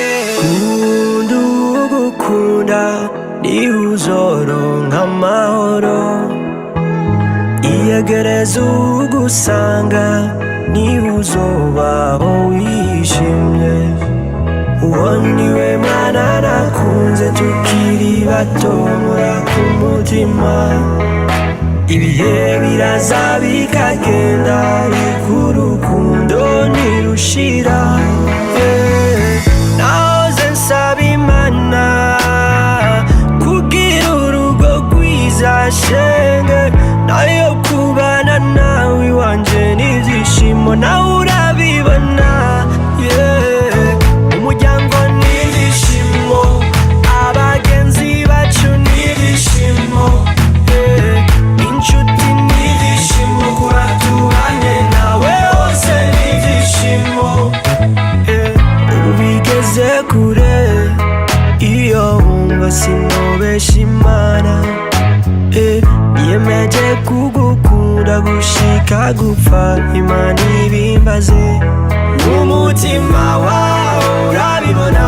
urukundo ugukunda niwe uzoronka amahoro, iyegereza ugusanga niwe uzobaho wishimye. Uwo niwe mwana nakunze tukiri bato nkora ku mutima, ibihe biraza bikagenda ariko urukundo ntirushira. Nahoze nsaba Imana kugira urugo rwiza shenge, nayo kubana nawe iwanje n'ibyishimo nawe urabibona. Umuryango n'ibyishimo, abagenzi bacu n'ibyishimo, inshuti n'ibyishimo, kuba tubanye nawe hose n'ibyishimo. Ubu bigeze kure iyo wumva sinobesha Imana, niyemeje kugukunda gushika gupfa Imana ibimbaze. Umutima wawe urabibona.